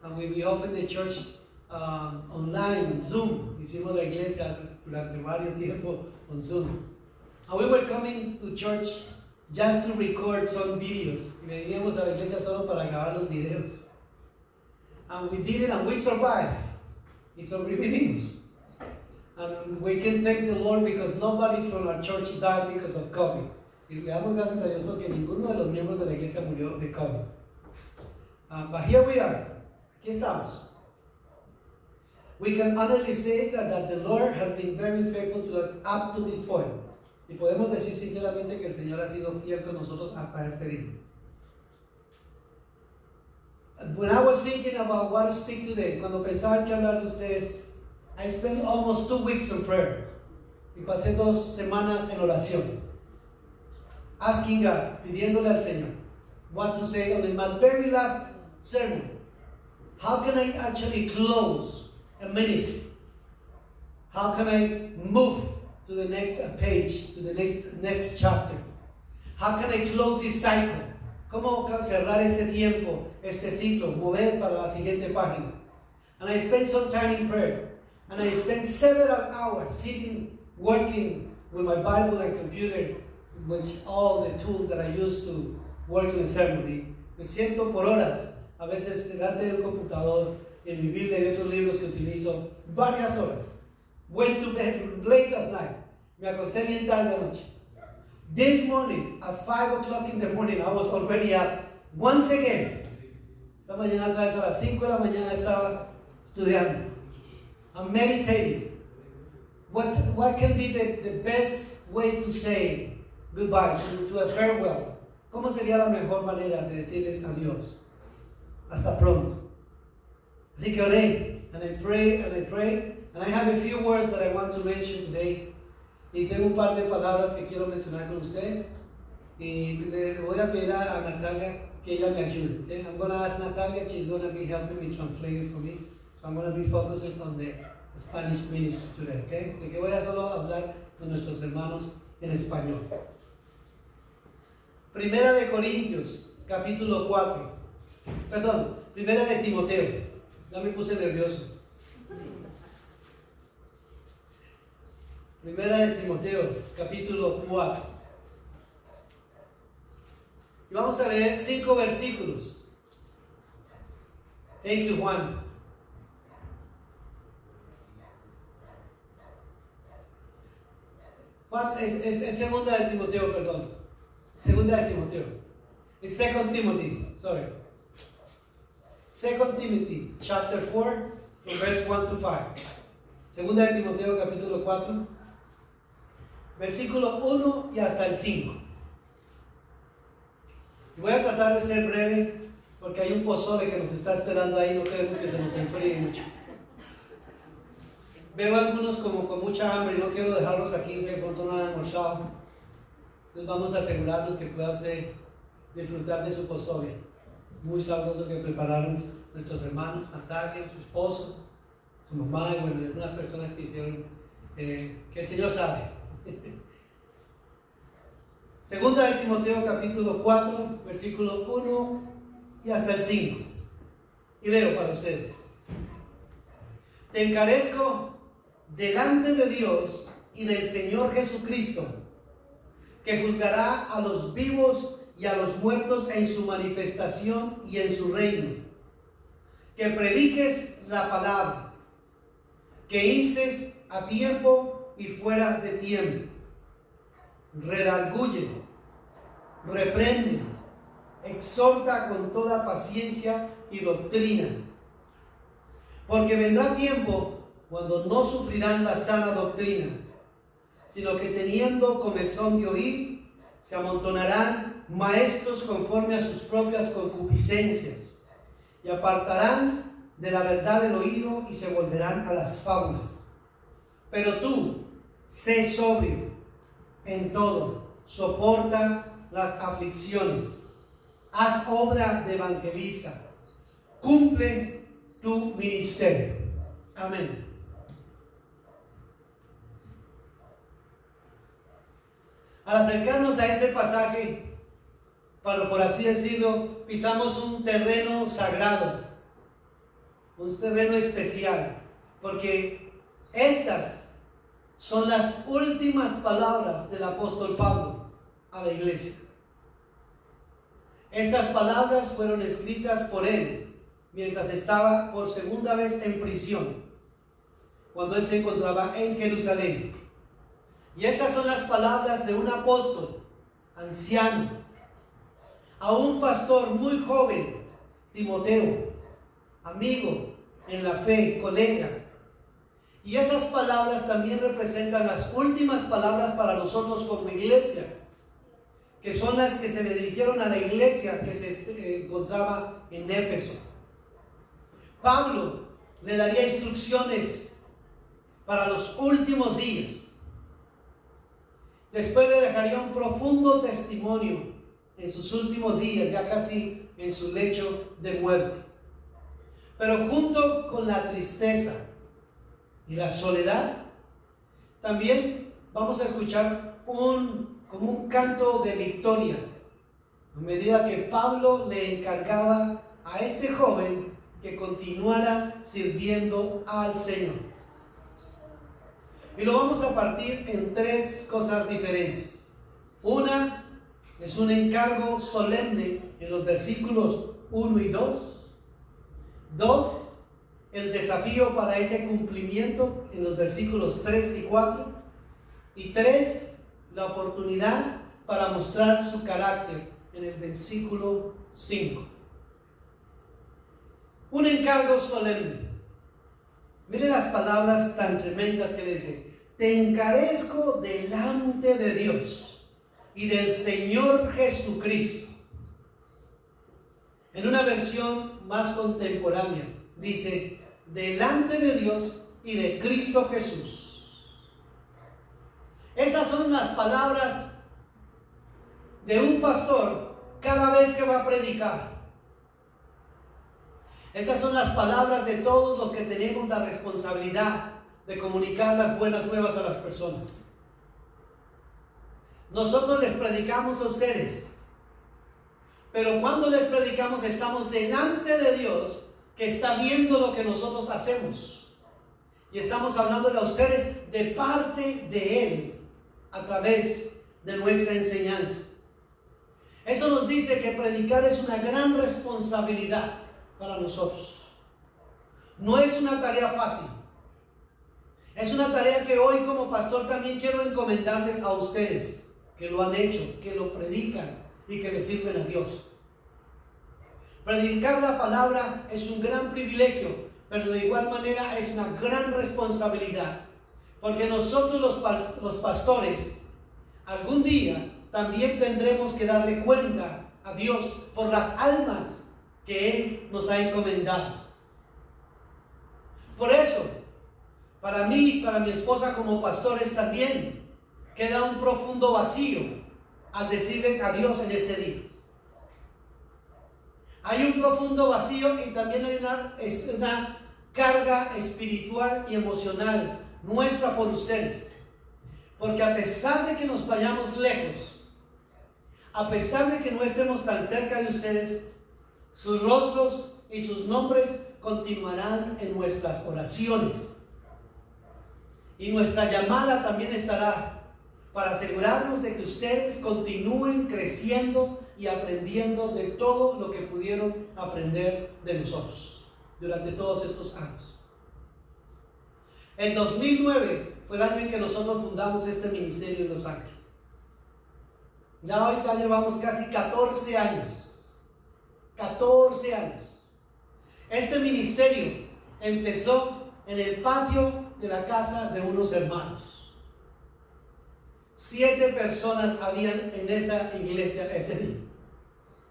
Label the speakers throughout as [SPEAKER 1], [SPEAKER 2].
[SPEAKER 1] and we opened the church online, Zoom. Hicimos la iglesia durante varios tiempos on Zoom. And we were coming to church just to record some videos. Y veníamos a la iglesia solo para grabar los videos. And we did it and we survived. Y sobrevivimos. And we can thank the Lord because nobody from our church died because of COVID. Y le damos gracias a Dios porque ninguno de los miembros de la iglesia murió de COVID. But here we are. Aquí estamos. We can honestly say that the Lord has been very faithful to us up to this point. Y podemos decir sinceramente que el Señor ha sido fiel con nosotros hasta este día. When I was thinking about what to speak today, cuando pensaba en qué hablar de ustedes, I spent almost 2 weeks in prayer. Y pasé 2 semanas en oración. Asking God, pidiéndole al Señor, what to say on my very last sermon. How can I actually close a ministry? How can I move to the next page, to the next chapter? How can I close this cycle? ¿Cómo cerrar este tiempo, este ciclo, mover para la siguiente página? And I spent some time in prayer. And I spent several hours sitting, working with my Bible and computer, with all the tools that I use to work in the ceremony. Me siento por horas, a veces delante del computador, en mi Biblia y otros libros que utilizo, varias horas. Went to bed late at night. Me acosté bien tarde anoche. This morning, at 5 o'clock in the morning, I was already up. Once again, esta mañana otra vez a las 5 de la mañana estaba estudiando. I'm meditating. What can be the best way to say goodbye, to a farewell? ¿Cómo sería la mejor manera de decirles adiós? Hasta pronto. Así que oré, and I pray, and I pray, and I have a few words that I want to mention today. Y tengo un par de palabras que quiero mencionar con ustedes. Y le voy a pedir a Natalia que ella me ayude. Okay? I'm going to ask Natalia, she's going to be helping me translate it for me. So I'm going to be focusing on the Spanish ministry today. Okay? Así que voy a solo hablar con nuestros hermanos en español. Primera de Corintios, capítulo 4. Perdón, Primera de Timoteo. Ya me puse nervioso. Primera de Timoteo, capítulo 4. Y vamos a leer 5 versículos. Thank you, Juan. Juan es segunda de Timoteo, perdón. Segunda de Timoteo. It's 2 Timothy, sorry. 2 Timothy, chapter 4, from verse 1 to 5. Segunda de Timoteo, capítulo 4. Versículo 1 y hasta el 5. Voy a tratar de ser breve porque hay un pozole que nos está esperando ahí, no queremos que se nos enfríe mucho. Veo a algunos como con mucha hambre y no quiero dejarlos aquí que pronto no han almorzado. Entonces vamos a asegurarnos que pueda usted disfrutar de su pozole. Muy sabroso que prepararon nuestros hermanos, Natalia, su esposo, su mamá y bueno, algunas personas que hicieron, que el Señor sabe. Segunda de Timoteo capítulo 4, versículo 1 y hasta el 5. Y leo para ustedes. Te encarezco delante de Dios y del Señor Jesucristo, que juzgará a los vivos y a los muertos en su manifestación y en su reino. Que prediques la palabra, que instes a tiempo y fuera de tiempo. Redarguye, reprende, exhorta con toda paciencia y doctrina. Porque vendrá tiempo cuando no sufrirán la sana doctrina, sino que teniendo comezón de oír, se amontonarán maestros conforme a sus propias concupiscencias, y apartarán de la verdad el oído y se volverán a las fábulas. Pero tú, sé sobrio en todo, soporta las aflicciones, haz obra de evangelista, cumple tu ministerio. Amén. Al acercarnos a este pasaje, por así decirlo, pisamos un terreno sagrado, un terreno especial, porque estas son las últimas palabras del apóstol Pablo a la iglesia. Estas palabras fueron escritas por él mientras estaba por segunda vez en prisión, cuando él se encontraba en Jerusalén. Y estas son las palabras de un apóstol anciano a un pastor muy joven, Timoteo, amigo en la fe, colega. Y esas palabras también representan las últimas palabras para nosotros como iglesia, que son las que se le dirigieron a la iglesia que se encontraba en Éfeso. Pablo le daría instrucciones para los últimos días. Después le dejaría un profundo testimonio en sus últimos días, ya casi en su lecho de muerte. Pero junto con la tristeza y la soledad, también vamos a escuchar como un canto de victoria, a medida que Pablo le encargaba a este joven que continuara sirviendo al Señor. Y lo vamos a partir en tres cosas diferentes. Una es un encargo solemne en los versículos 1 y 2. 2, el desafío para ese cumplimiento en los versículos 3 y 4. Y 3, la oportunidad para mostrar su carácter en el versículo 5. Un encargo solemne. Miren las palabras tan tremendas que le dice: te encarezco delante de Dios y del Señor Jesucristo. En una versión más contemporánea dice: delante de Dios y de Cristo Jesús. Esas son las palabras de un pastor cada vez que va a predicar. Esas son las palabras de todos los que tenemos la responsabilidad de comunicar las buenas nuevas a las personas. Nosotros les predicamos a ustedes, pero cuando les predicamos estamos delante de Dios, que está viendo lo que nosotros hacemos, y estamos hablándole a ustedes de parte de Él a través de nuestra enseñanza. Eso nos dice que predicar es una gran responsabilidad para nosotros. No es una tarea fácil. Es una tarea que hoy como pastor también quiero encomendarles a ustedes, que lo han hecho, que lo predican y que le sirven a Dios. Predicar la palabra es un gran privilegio, pero de igual manera es una gran responsabilidad, porque nosotros los pastores algún día también tendremos que darle cuenta a Dios por las almas que Él nos ha encomendado. Por eso, para mí y para mi esposa como pastores también queda un profundo vacío al decirles adiós en este día. Hay un profundo vacío y también hay una carga espiritual y emocional nuestra por ustedes. Porque a pesar de que nos vayamos lejos, a pesar de que no estemos tan cerca de ustedes, sus rostros y sus nombres continuarán en nuestras oraciones. Y nuestra llamada también estará para asegurarnos de que ustedes continúen creciendo y aprendiendo de todo lo que pudieron aprender de nosotros durante todos estos años. El 2009 fue el año en que nosotros fundamos este ministerio en Los Ángeles. Ya hoy ya llevamos casi 14 años. 14 años. Este ministerio empezó en el patio de la casa de unos hermanos. 7 personas habían en esa iglesia ese día.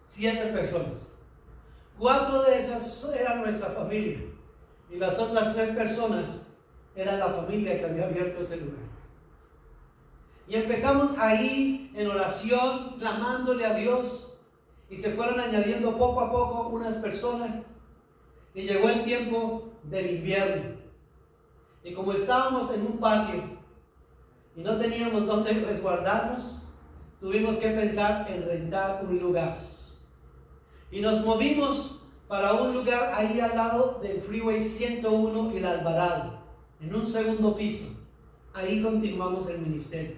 [SPEAKER 1] 7 personas. 4 de esas eran nuestra familia y las otras 3 personas eran la familia que había abierto ese lugar. Y empezamos ahí en oración, clamándole a Dios. Y se fueron añadiendo poco a poco unas personas. Y llegó el tiempo del invierno. Y como estábamos en un patio y no teníamos dónde resguardarnos, tuvimos que pensar en rentar un lugar. Y nos movimos para un lugar ahí al lado del Freeway 101 y el Alvarado, en un segundo piso. Ahí continuamos el ministerio.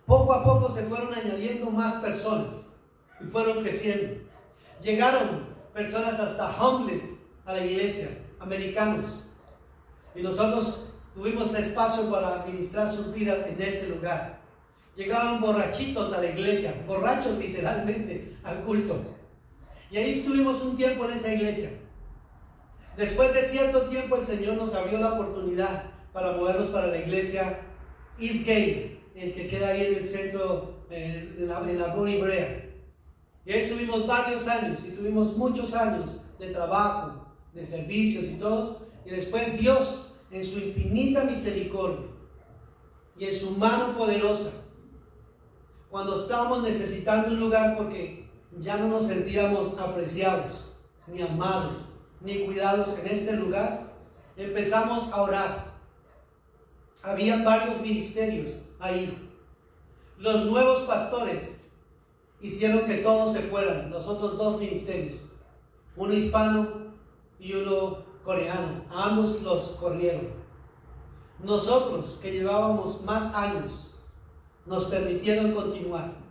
[SPEAKER 1] Poco a poco se fueron añadiendo más personas y fueron creciendo. Llegaron personas hasta homeless a la iglesia, americanos. Y nosotros tuvimos espacio para administrar sus vidas en ese lugar. Llegaban borrachitos a la iglesia, borrachos literalmente al culto. Y ahí estuvimos un tiempo en esa iglesia. Después de cierto tiempo el Señor nos abrió la oportunidad para movernos para la iglesia Eastgate, el que queda ahí en el centro, en la Bonnie Brea. Y ahí estuvimos varios años y tuvimos muchos años de trabajo, de servicios y todo. Y después Dios, en su infinita misericordia y en su mano poderosa, cuando estábamos necesitando un lugar porque ya no nos sentíamos apreciados, ni amados, ni cuidados en este lugar, empezamos a orar. Habían varios ministerios ahí. Los nuevos pastores hicieron que todos se fueran, los otros dos ministerios, uno hispano y uno coreano. A ambos los corrieron. Nosotros, que llevábamos más años, nos permitieron continuar,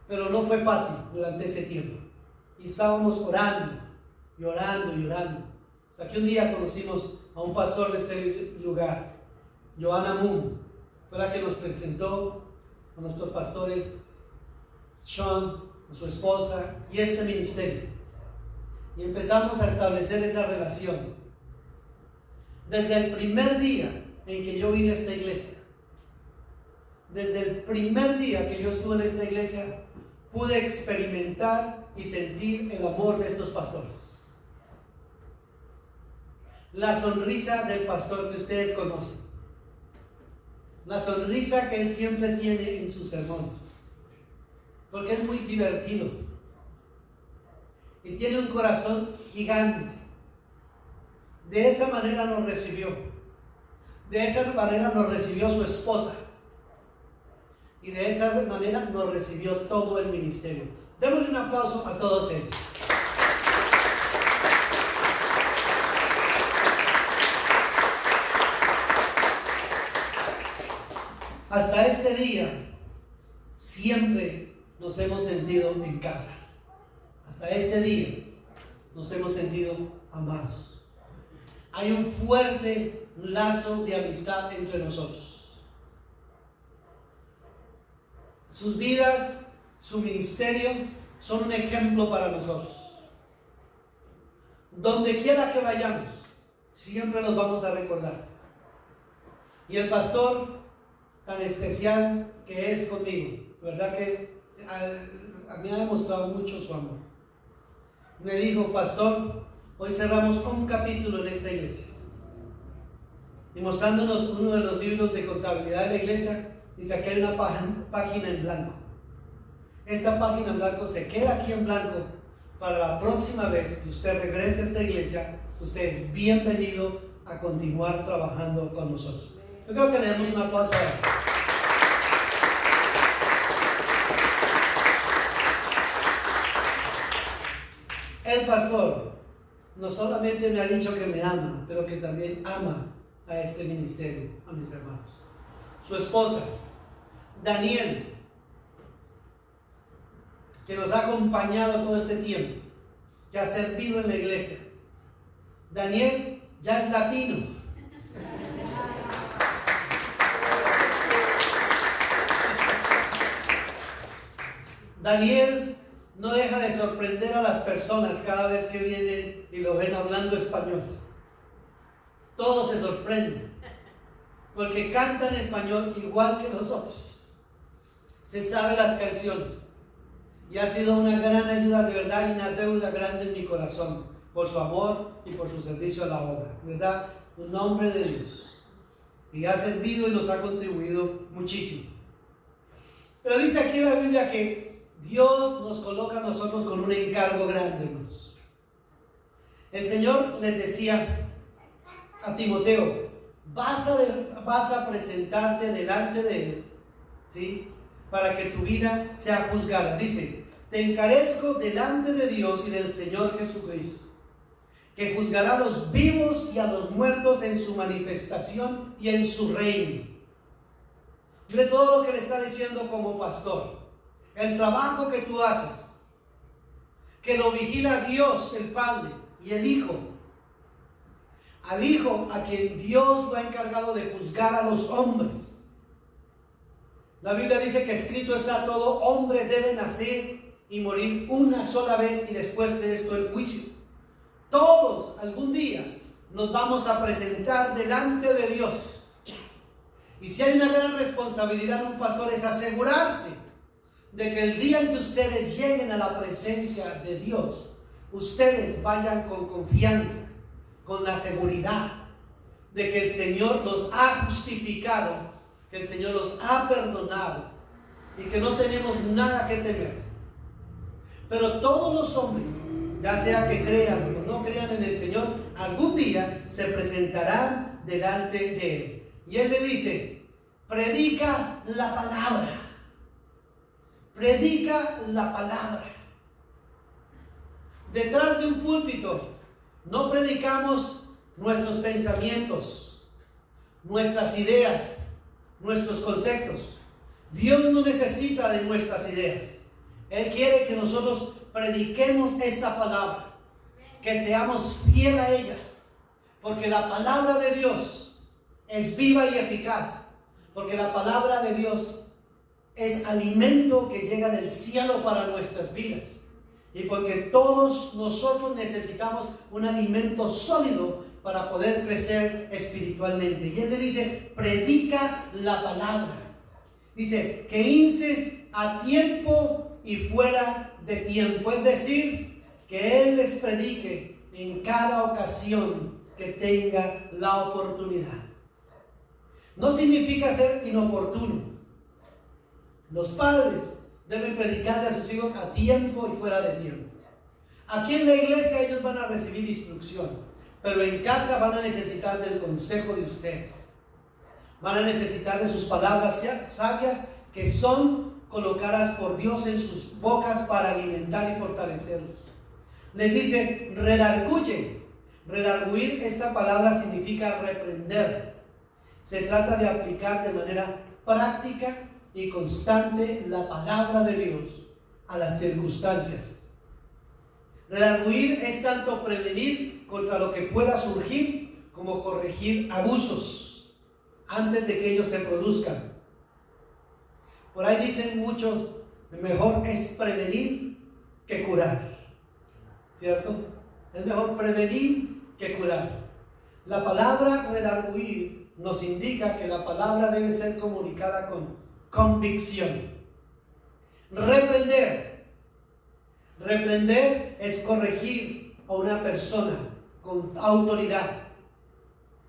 [SPEAKER 1] pero no fue fácil durante ese tiempo. Y estábamos orando, y orando, y orando. Hasta que un día conocimos a un pastor de este lugar, Joanna Moon, fue la que nos presentó a nuestros pastores, Sean, a su esposa, y este ministerio. Y empezamos a establecer esa relación. Desde el primer día en que yo vine a esta iglesia, desde el primer día que yo estuve en esta iglesia, pude experimentar y sentir el amor de estos pastores. La sonrisa del pastor que ustedes conocen. La sonrisa que él siempre tiene en sus sermones. Porque es muy divertido. Y tiene un corazón gigante. De esa manera nos recibió. De esa manera nos recibió su esposa. Y de esa manera nos recibió todo el ministerio. Démosle un aplauso a todos ellos. Hasta este día, siempre nos hemos sentido en casa. Hasta este día, nos hemos sentido amados. Hay un fuerte lazo de amistad entre nosotros. Sus vidas, su ministerio, son un ejemplo para nosotros. Donde quiera que vayamos, siempre los vamos a recordar. Y el pastor tan especial que es conmigo, ¿verdad? Que a mí ha demostrado mucho su amor. Me dijo: pastor, hoy cerramos un capítulo en esta iglesia. Y mostrándonos uno de los libros de contabilidad de la iglesia, dice: aquí hay una página en blanco. Esta página en blanco se queda aquí en blanco para la próxima vez que usted regrese a esta iglesia. Usted es bienvenido a continuar trabajando con nosotros. Yo creo que le demos un aplauso a él. El pastor no solamente me ha dicho que me ama, pero que también ama a este ministerio, a mis hermanos. Su esposa, Daniel, que nos ha acompañado todo este tiempo, que ha servido en la iglesia. Daniel ya es latino. Daniel no deja de sorprender a las personas cada vez que vienen y lo ven hablando español. Todos se sorprenden, porque canta en español igual que nosotros. Se sabe las canciones. Y ha sido una gran ayuda, de verdad, y una deuda grande en mi corazón, por su amor y por su servicio a la obra. ¿Verdad? Un hombre de Dios. Y ha servido y nos ha contribuido muchísimo. Pero dice aquí en la Biblia que Dios nos coloca a nosotros con un encargo grande, hermanos. El Señor les decía a Timoteo: vas a presentarte delante de Él, ¿sí? Para que tu vida sea juzgada. Dice: te encarezco delante de Dios y del Señor Jesucristo, que juzgará a los vivos y a los muertos en su manifestación y en su reino. Mire todo lo que le está diciendo como pastor. El trabajo que tú haces, que lo vigila Dios, el Padre y el Hijo. Al Hijo, a quien Dios lo ha encargado de juzgar a los hombres. La Biblia dice que escrito está: todo hombre debe nacer y morir una sola vez, y después de esto el juicio. Todos algún día nos vamos a presentar delante de Dios. Y si hay una gran responsabilidad en un pastor, es asegurarse de que el día en que ustedes lleguen a la presencia de Dios, ustedes vayan con confianza, con la seguridad de que el Señor los ha justificado, que el Señor los ha perdonado y que no tenemos nada que temer. Pero todos los hombres, ya sea que crean o no crean en el Señor, algún día se presentarán delante de Él. Y Él le dice: predica la palabra. Predica la palabra. Detrás de un púlpito no predicamos nuestros pensamientos, nuestras ideas, nuestros conceptos. Dios no necesita de nuestras ideas. Él quiere que nosotros prediquemos esta palabra, que seamos fieles a ella, porque la palabra de Dios es viva y eficaz, porque la palabra de Dios es alimento que llega del cielo para nuestras vidas, y porque todos nosotros necesitamos un alimento sólido para poder crecer espiritualmente. Y Él le dice: predica la palabra. Dice que instes a tiempo y fuera de tiempo, es decir, que Él les predique en cada ocasión que tenga la oportunidad. No significa ser inoportuno. Los padres deben predicarle a sus hijos a tiempo y fuera de tiempo. Aquí en la iglesia ellos van a recibir instrucción, pero en casa van a necesitar del consejo de ustedes. Van a necesitar de sus palabras sabias, que son colocadas por Dios en sus bocas para alimentar y fortalecerlos. Les dice: redarguye. Redarguir, esta palabra significa reprender. Se trata de aplicar de manera práctica y constante la palabra de Dios a las circunstancias. Redarguir es tanto prevenir contra lo que pueda surgir como corregir abusos antes de que ellos se produzcan. Por ahí dicen muchos: mejor es prevenir que curar, ¿cierto? Es mejor prevenir que curar. La palabra redarguir nos indica que la palabra debe ser comunicada con convicción. Reprender. Reprender es corregir a una persona con autoridad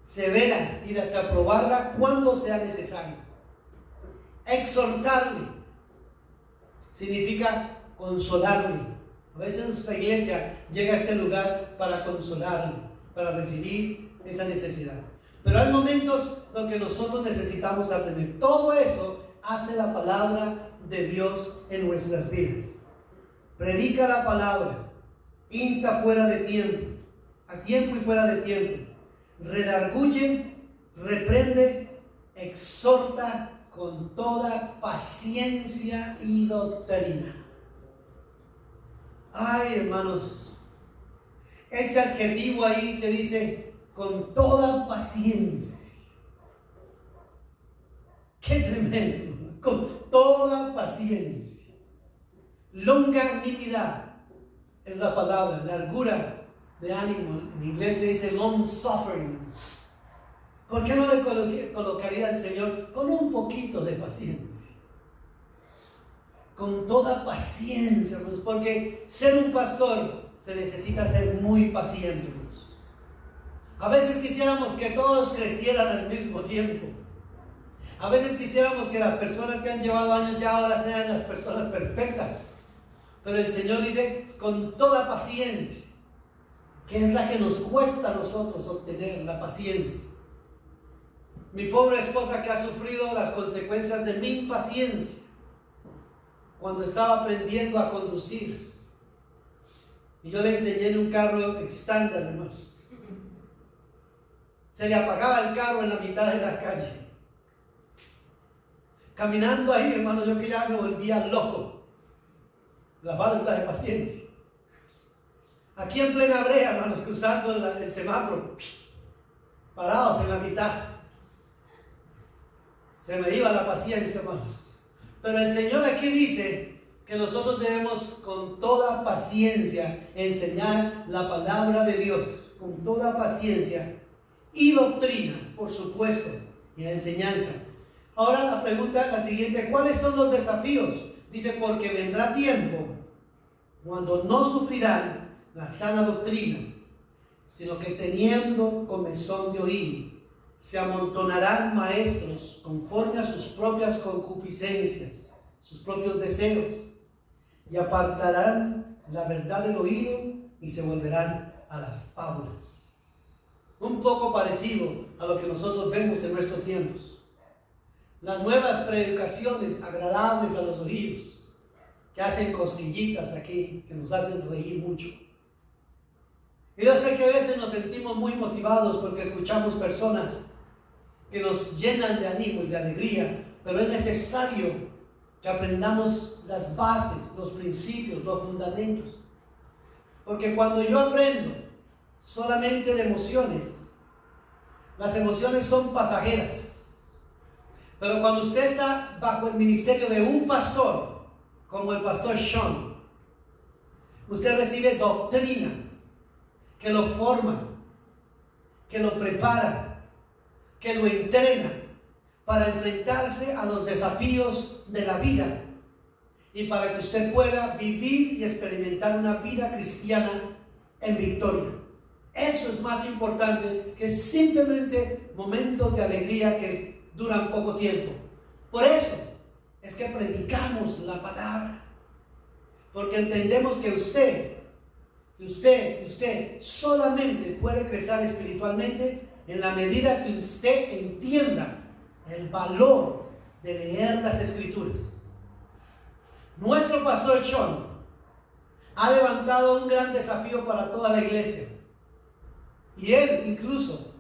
[SPEAKER 1] severa y desaprobarla cuando sea necesario. Exhortarle significa consolarle. A veces nuestra iglesia llega a este lugar para consolarle, para recibir esa necesidad. Pero hay momentos en que nosotros necesitamos aprender. Todo eso hace la palabra de Dios en nuestras vidas. Predica la palabra, insta fuera de tiempo, a tiempo y fuera de tiempo. Redarguye, reprende, exhorta con toda paciencia y doctrina. Ay, hermanos, ese adjetivo ahí que dice con toda paciencia. Qué tremendo, con toda paciencia. Longanimidad es la palabra, largura de ánimo. En inglés se dice long suffering. ¿Por qué no le colocaría al Señor con un poquito de paciencia? Con toda paciencia, hermanos, porque ser un pastor se necesita ser muy paciente. A veces quisiéramos que todos crecieran al mismo tiempo. A veces quisiéramos que las personas que han llevado años ya ahora sean las personas perfectas. Pero el Señor dice con toda paciencia, que es la que nos cuesta a nosotros obtener, la paciencia. Mi pobre esposa, que ha sufrido las consecuencias de mi impaciencia. cuando estaba aprendiendo a conducir. Y yo le enseñé en un carro estándar, hermanos. Se le apagaba el carro en la mitad de la calle. Caminando ahí, hermano, yo que ya me volvía loco. La falta de paciencia. Aquí en plena brea, hermanos, cruzando el semáforo, parados en la mitad. Se me iba la paciencia, hermanos. Pero el Señor aquí dice que nosotros debemos con toda paciencia enseñar la palabra de Dios, con toda paciencia y doctrina, por supuesto, y la enseñanza. Ahora la pregunta, la siguiente, ¿cuáles son los desafíos? Dice, porque vendrá tiempo cuando no sufrirán la sana doctrina, sino que teniendo comezón de oír, se amontonarán maestros conforme a sus propias concupiscencias, sus propios deseos, y apartarán la verdad del oído y se volverán a las fábulas. Un poco parecido a lo que nosotros vemos en nuestros tiempos. Las nuevas predicaciones agradables a los oídos, que hacen cosquillitas aquí, que nos hacen reír mucho. Y yo sé que a veces nos sentimos muy motivados porque escuchamos personas que nos llenan de ánimo y de alegría, pero es necesario que aprendamos las bases, los principios, los fundamentos. Porque cuando yo aprendo solamente de emociones, las emociones son pasajeras. Pero cuando usted está bajo el ministerio de un pastor, como el pastor Sean, usted recibe doctrina que lo forma, que lo prepara, que lo entrena para enfrentarse a los desafíos de la vida y para que usted pueda vivir y experimentar una vida cristiana en victoria. Eso es más importante que simplemente momentos de alegría que duran poco tiempo. Por eso es que predicamos la palabra, porque entendemos que usted solamente puede crecer espiritualmente en la medida que usted entienda el valor de leer las Escrituras. Nuestro pastor Sean ha levantado un gran desafío para toda la iglesia, y él incluso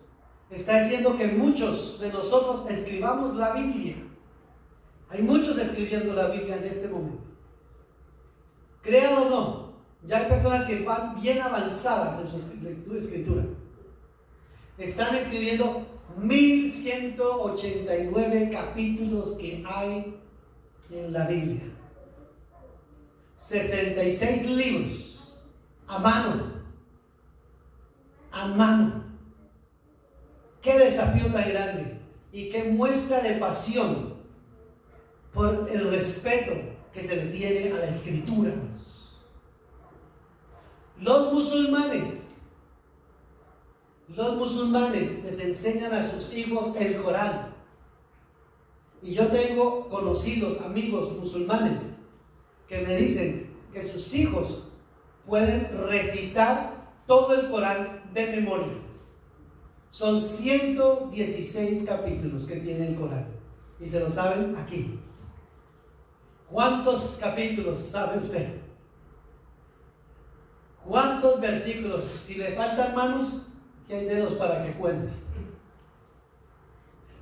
[SPEAKER 1] está haciendo que muchos de nosotros escribamos la Biblia. Hay muchos escribiendo la Biblia en este momento. Créanlo o no, ya hay personas que van bien avanzadas en su escritura. Están escribiendo 1189 capítulos que hay en la Biblia. 66 libros a mano. A mano. Qué desafío tan grande y qué muestra de pasión por el respeto que se le tiene a la escritura. Los musulmanes les enseñan a sus hijos el Corán. Y yo tengo conocidos, amigos musulmanes, que me dicen que sus hijos pueden recitar todo el Corán de memoria. Son 116 capítulos que tiene el Corán. Y se lo saben aquí. ¿Cuántos capítulos sabe usted? ¿Cuántos versículos? Si le faltan manos, que hay dedos para que cuente.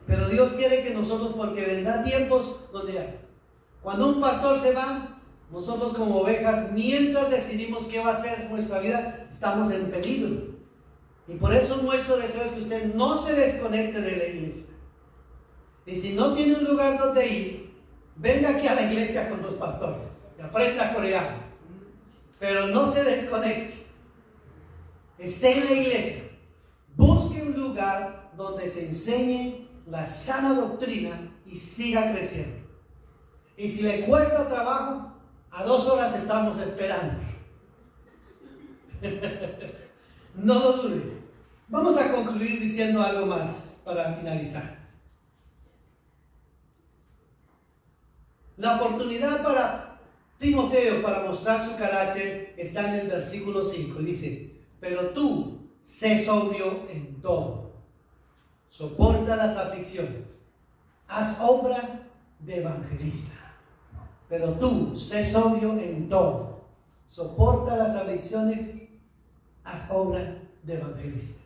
[SPEAKER 1] Pero Dios quiere que nosotros, porque vendrá tiempos donde cuando un pastor se va, nosotros como ovejas, mientras decidimos qué va a ser nuestra vida, estamos en peligro. Y por eso nuestro deseo es que usted no se desconecte de la iglesia. Y si no tiene un lugar donde ir, venga aquí a la iglesia con los pastores y aprenda coreano. Pero no se desconecte. Esté en la iglesia. Busque un lugar donde se enseñe la sana doctrina y siga creciendo. Y si le cuesta trabajo, a 2 horas estamos esperando. No lo dude. Vamos a concluir diciendo algo más para finalizar. La oportunidad para Timoteo para mostrar su carácter está en el versículo 5. Dice: pero tú, sé sobrio en todo, soporta las aflicciones, haz obra de evangelista. Pero tú, sé sobrio en todo, soporta las aflicciones, haz obra de evangelista.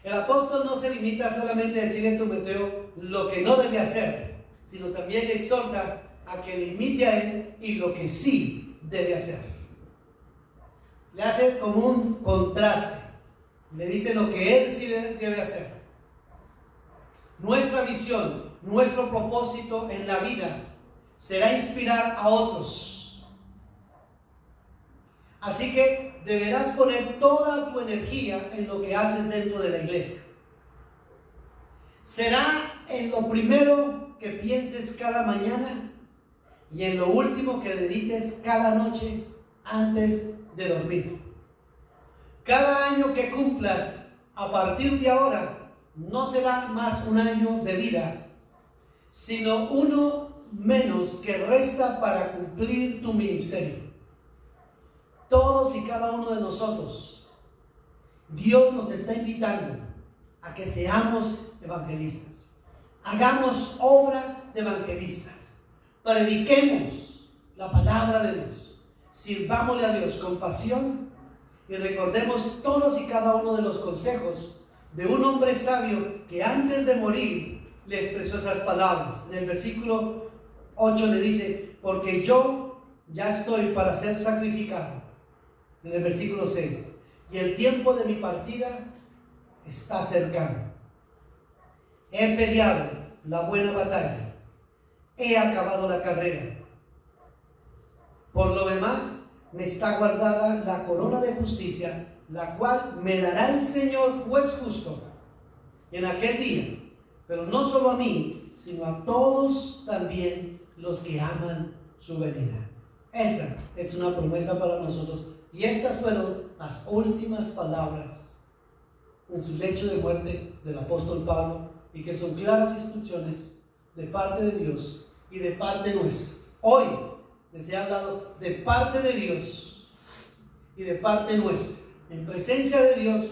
[SPEAKER 1] El apóstol no se limita solamente a decirle a Timoteo lo que no debe hacer, sino también le exhorta a que le imite a él y lo que sí debe hacer. Le hace como un contraste, le dice lo que él sí debe hacer. Nuestra visión, nuestro propósito en la vida será inspirar a otros. Así que deberás poner toda tu energía en lo que haces dentro de la iglesia. Será en lo primero que pienses cada mañana y en lo último que dediques cada noche antes de dormir. Cada año que cumplas a partir de ahora no será más un año de vida, sino uno menos que resta para cumplir tu ministerio. Todos y cada uno de nosotros, Dios nos está invitando a que seamos evangelistas. Hagamos obra de evangelistas. Prediquemos la palabra de Dios. Sirvámosle a Dios con pasión y recordemos todos y cada uno de los consejos de un hombre sabio que antes de morir le expresó esas palabras. En el versículo 8 le dice: porque yo ya estoy para ser sacrificado. En el versículo 6, y el tiempo de mi partida está cercano. He peleado la buena batalla, he acabado la carrera. Por lo demás, me está guardada la corona de justicia, la cual me dará el Señor juez justo en aquel día, pero no solo a mí, sino a todos también los que aman su venida. Esa es una promesa para nosotros. Y estas fueron las últimas palabras en su lecho de muerte del apóstol Pablo, y que son claras instrucciones de parte de Dios y de parte nuestra. Hoy les he hablado de parte de Dios y de parte nuestra, en presencia de Dios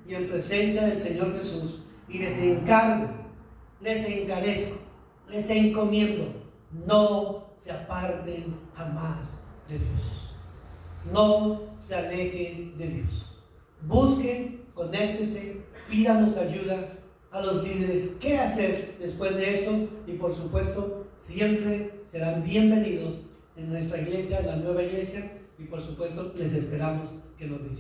[SPEAKER 1] y en presencia del Señor Jesús, y les encargo, les encarezco, les encomiendo: no se aparten jamás de Dios. No se alejen de Dios. Busquen, conéctense, pídanos ayuda a los líderes. ¿Qué hacer después de eso? Y por supuesto, siempre serán bienvenidos en nuestra iglesia, en la nueva iglesia, y por supuesto les esperamos que nos visiten.